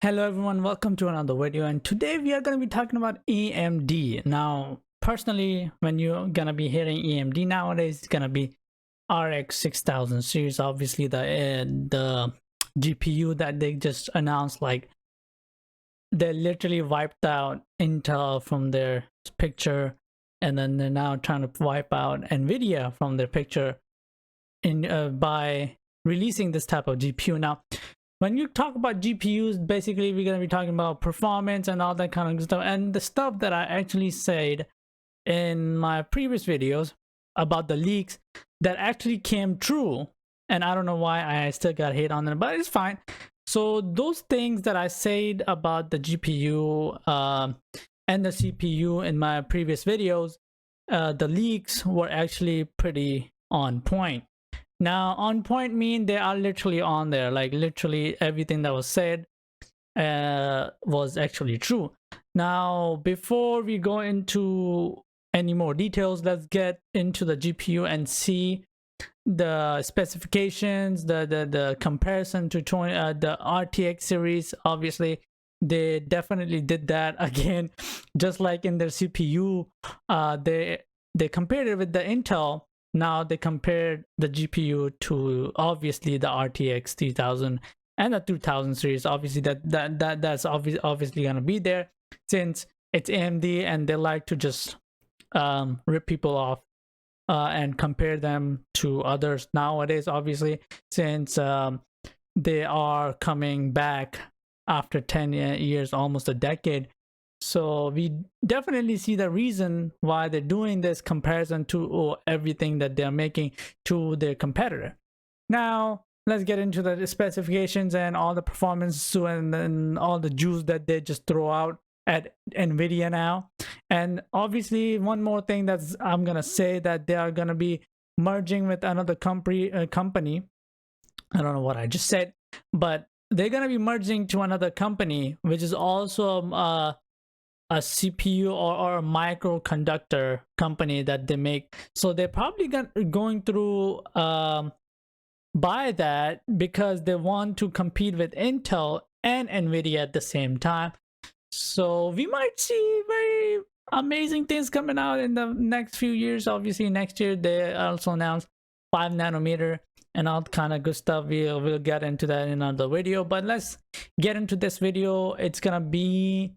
Hello everyone, welcome to another video, and today we are going to be talking about AMD. Now, personally, when you're going to be hearing AMD nowadays, it's going to be RX 6000 series. Obviously, the GPU that they just announced, like they literally wiped out Intel from their picture, and then they're now trying to wipe out Nvidia from their picture by releasing this type of GPU. Now, when you talk about GPUs, basically we're going to be talking about performance and all that kind of stuff, and the stuff that I actually said in my previous videos about the leaks that actually came true. And I don't know why I still got hate on them, but it's fine. So those things that I said about the GPU and the CPU in my previous videos, the leaks were actually pretty on point. Now, on point mean they are literally on there, like literally everything that was said was actually true. Now, before we go into any more details, let's get into the GPU and see the specifications, the comparison to the RTX series. Obviously, they definitely did that again, just like in their CPU. They compared it with the Intel. Now they compared the GPU to obviously the RTX 3000 and the 2000 series. Obviously that's obviously gonna be there since it's AMD, and they like to just rip people off and compare them to others nowadays. Obviously, since they are coming back after 10 years, almost a decade. So we definitely see the reason why they're doing this comparison to everything that they're making to their competitor. Now, let's get into the specifications and all the performance and all the juice that they just throw out at Nvidia now. And obviously, one more thing that I'm gonna say, that they are gonna be merging with another company. I don't know what I just said, but they're gonna be merging to another company, which is also a CPU or a microconductor company that they make. So they're probably going through buy that because they want to compete with Intel and Nvidia at the same time. So we might see very amazing things coming out in the next few years. Obviously, next year they also announced 5 nanometer and all kind of good stuff. We'll get into that in another video, but let's get into this video. It's gonna be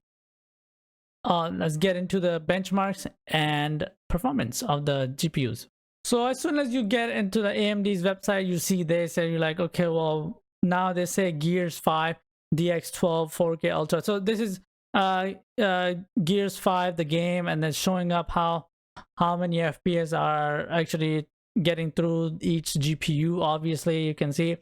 let's get into the benchmarks and performance of the GPUs. So as soon as you get into the AMD's website, you see this and you're like, okay, well, now they say Gears 5 DX12 4K Ultra. So this is Gears 5, the game, and then showing up how many FPS are actually getting through each GPU. Obviously, you can see.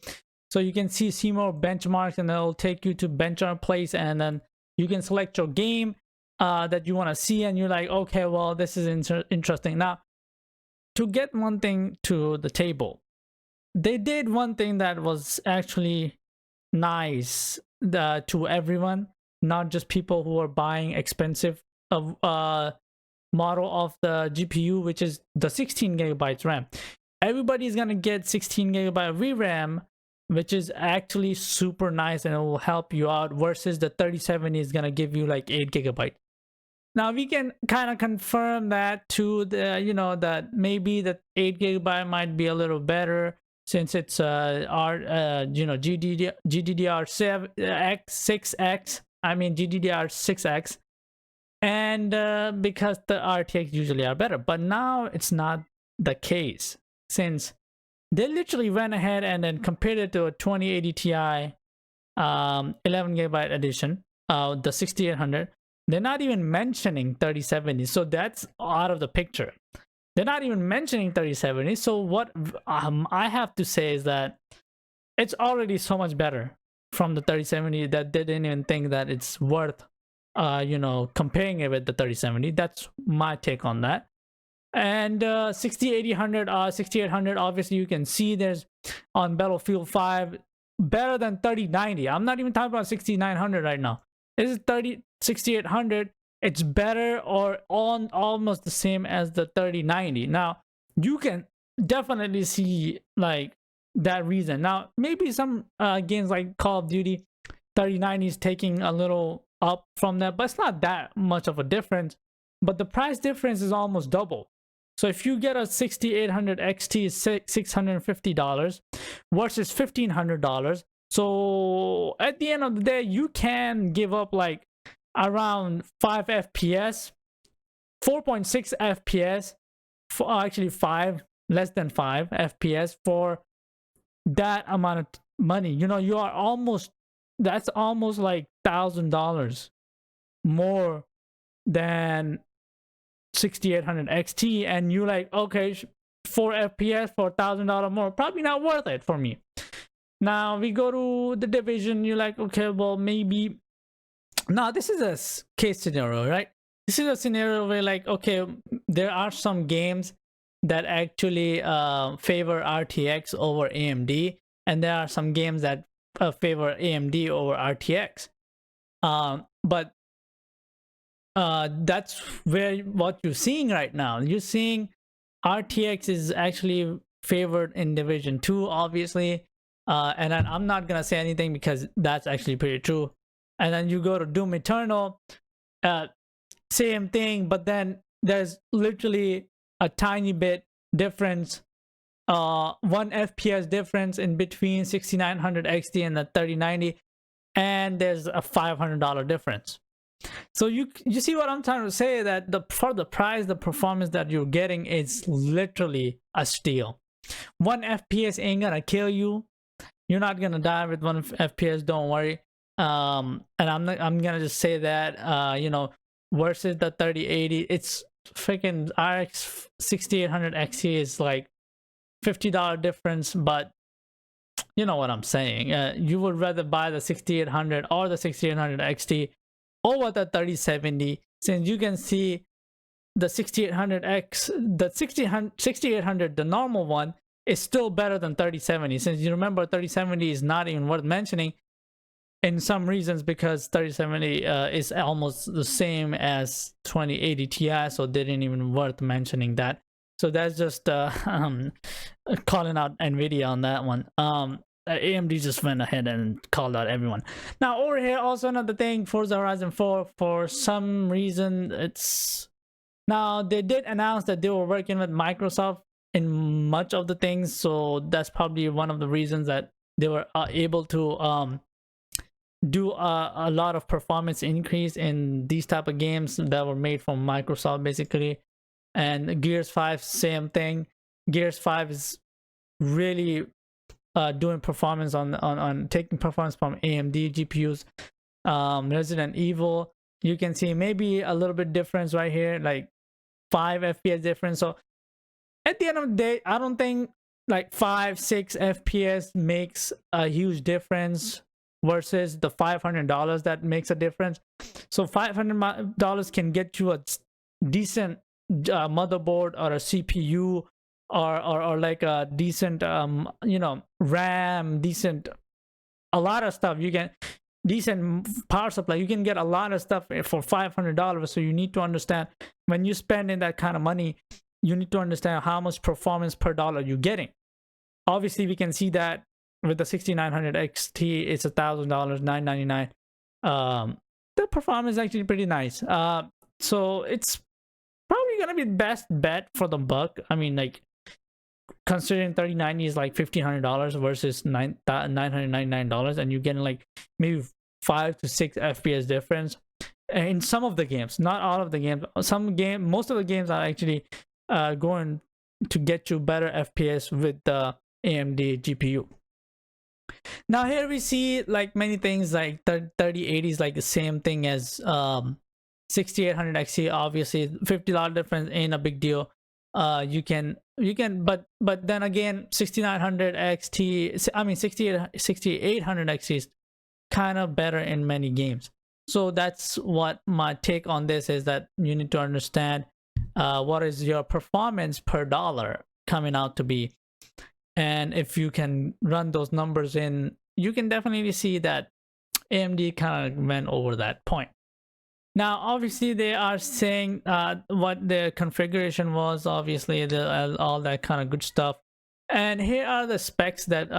So you can see more benchmarks, and it'll take you to benchmark place, and then you can select your game that you want to see, and you're like, okay, well, this is interesting. Now, to get one thing to the table, they did one thing that was actually nice to everyone, not just people who are buying expensive model of the GPU, which is the 16 gigabytes RAM. Everybody's gonna get 16 gigabyte VRAM, which is actually super nice, and it will help you out, versus the 3070 is gonna give you like 8 gigabyte. Now we can kind of confirm that to the, that maybe the 8 gigabyte might be a little better, since it's GDDR6X, I mean GDDR6X, and because the RTX usually are better. But now it's not the case, since they literally went ahead and then compared it to a 2080 Ti 11 gigabyte edition, the 6800. They're not even mentioning 3070, so that's out of the picture. They're not even mentioning 3070. So what I have to say is that it's already so much better from the 3070 that they didn't even think that it's worth comparing it with the 3070. That's my take on that. And 6800, obviously you can see there's on Battlefield 5 better than 3090. I'm not even talking about 6900 right now. This is 6800. It's better or on almost the same as the 3090. Now you can definitely see like that reason. Now maybe some games like Call of Duty 3090 is taking a little up from that, but it's not that much of a difference. But the price difference is almost double. So if you get a 6800 XT, is $650 versus $1,500. So at the end of the day, you can give up like around 5 FPS, 4.6 FPS, for actually 5, less than 5 FPS for that amount of money. You know, you are almost, that's almost like $1,000 more than 6800 XT, and you like, okay, 4 FPS for $1,000 more, probably not worth it for me. Now we go to the division, you're like, okay, well, maybe now this is a case scenario, right? This is a scenario where like, okay, there are some games that actually favor RTX over AMD, and there are some games that favor AMD over RTX. But that's where what you're seeing right now. You're seeing RTX is actually favored in Division 2, obviously. And then I'm not gonna say anything because that's actually pretty true. And then you go to Doom Eternal, same thing, but then there's literally a tiny bit difference, 1 FPS difference in between 6900 XT and the 3090, and there's a $500 difference. So you see what I'm trying to say, that for the price, the performance that you're getting is literally a steal. 1 FPS ain't gonna kill you. You're not gonna die with 1 FPS, don't worry. And I'm gonna just say that you know, versus the 3080, it's freaking RX 6800 XT is like $50 difference, but you know what I'm saying. You would rather buy the 6800 or the 6800 XT over the 3070, since you can see the 6800X, the 6800, the normal one, is still better than 3070. Since you remember, 3070 is not even worth mentioning in some reasons, because 3070 is almost the same as 2080 Ti, so they didn't even worth mentioning that. So that's just calling out Nvidia on that one. AMD just went ahead and called out everyone. Now over here, also another thing, Forza Horizon 4, for some reason, it's now they did announce that they were working with Microsoft in much of the things, so that's probably one of the reasons that they were able to do a lot of performance increase in these type of games that were made from Microsoft, basically. And Gears 5, same thing. Gears 5 is really doing performance on taking performance from AMD GPUs. Resident Evil, you can see maybe a little bit difference right here, like 5 FPS difference. So at the end of the day, I don't think like 5-6 FPS makes a huge difference versus the $500 that makes a difference. So $500 can get you a decent motherboard or a CPU, or like a decent you know, RAM, decent, a lot of stuff. You can decent power supply, you can get a lot of stuff for $500. So you need to understand, when you spend in that kind of money, you need to understand how much performance per dollar you're getting. Obviously we can see that with the 6900 XT, it's $1,000, $999. The performance is actually pretty nice. So it's probably gonna be the best bet for the buck. I mean, like, considering 3090 is like $1,500 versus $999, and you're getting like maybe 5 to 6 FPS difference in some of the games, not all of the games. Most of the games are actually going to get you better FPS with the AMD GPU. Now here we see like many things, like 3080 is like the same thing as 6800 XT. Obviously $50 difference ain't a big deal. You can but then again, 6900 XT, I mean 6800 XT is kind of better in many games. So that's what my take on this is, that you need to understand what is your performance per dollar coming out to be. And if you can run those numbers in, you can definitely see that AMD kind of went over that point. Now, obviously, they are saying what their configuration was, obviously, all that kind of good stuff. And here are the specs that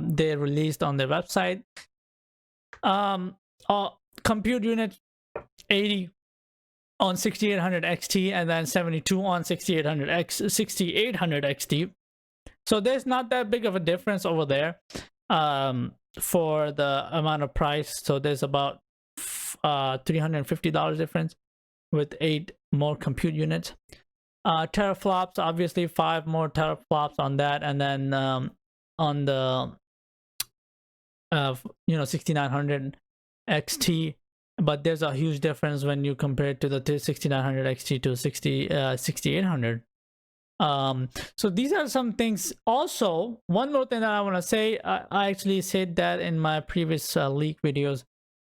they released on their website. um uh, compute unit 80 on 6800 XT, and then 72 on 6800 XT. So there's not that big of a difference over there for the amount of price. So there's about $350 difference with 8 more compute units. Teraflops, obviously 5 more teraflops on that, and then on the 6900 XT, but there's a huge difference when you compare it to the 6900 XT to 6800. So these are some things. Also, one more thing that I want to say, I actually said that in my previous leak videos.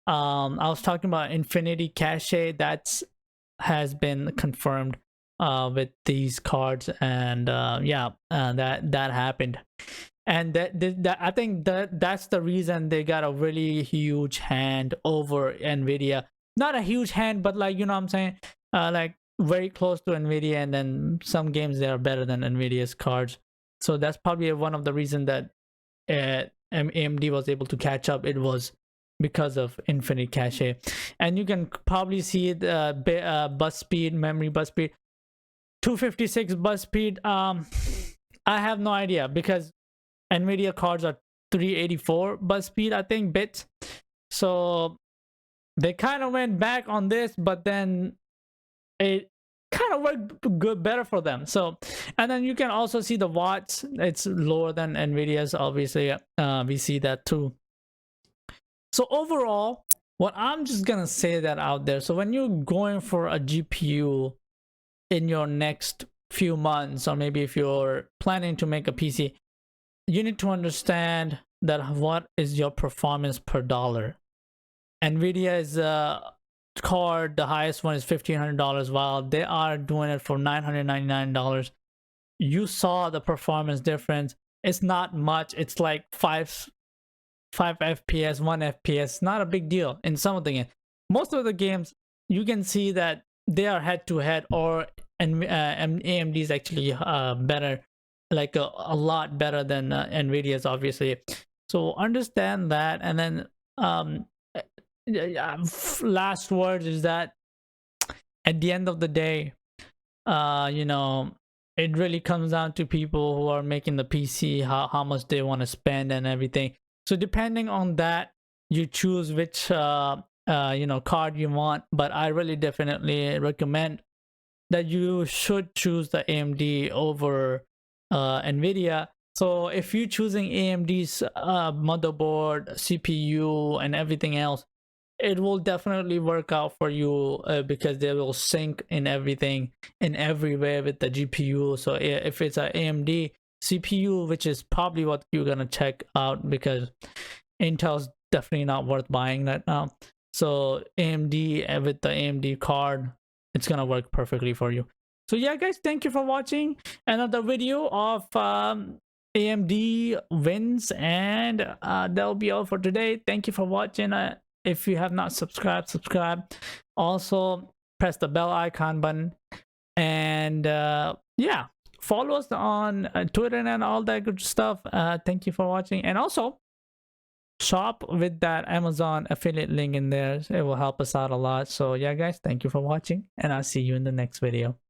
I was talking about Infinity Cache. That's has been confirmed with these cards, and that happened. And that I think that's the reason they got a really huge hand over Nvidia. Not a huge hand, but like, you know what I'm saying, like very close to Nvidia, and then some games they are better than Nvidia's cards. So that's probably one of the reasons that AMD was able to catch up. It was because of Infinite Cache. And you can probably see the bus speed, memory bus speed, 256 bus speed. I have no idea, because Nvidia cards are 384 bus speed, I think, bits. So they kind of went back on this, but then it kind of worked better for them. So, and then you can also see the watts. It's lower than Nvidia's, obviously. We see that too. So overall, what I'm just gonna say that out there. So when you're going for a GPU in your next few months, or maybe if you're planning to make a PC, you need to understand that what is your performance per dollar. Nvidia is a card, the highest one is $1,500, while they are doing it for $999. You saw the performance difference. It's not much. It's like 5 FPS, 1 FPS. Not a big deal in some of the games. Most of the games, you can see that they are head to head, or AMD is actually better, like a lot better than Nvidia's, obviously. So understand that. And then last word is that at the end of the day, it really comes down to people who are making the PC, how much they want to spend and everything. So depending on that, you choose which card you want. But I really definitely recommend that you should choose the AMD over Nvidia. So if you're choosing AMD's motherboard, CPU, and everything else, it will definitely work out for you, because they will sync in everything, in every way with the GPU. So if it's an AMD CPU, which is probably what you're gonna check out, because Intel's definitely not worth buying right now. So AMD, with the AMD card, it's gonna work perfectly for you. So yeah, guys, thank you for watching another video of AMD wins, and that'll be all for today. Thank you for watching. If you have not subscribed, subscribe. Also, press the bell icon button, and yeah, follow us on Twitter and all that good stuff. Thank you for watching, and also shop with that Amazon affiliate link in there. It will help us out a lot. So yeah, guys, thank you for watching, and I'll see you in the next video.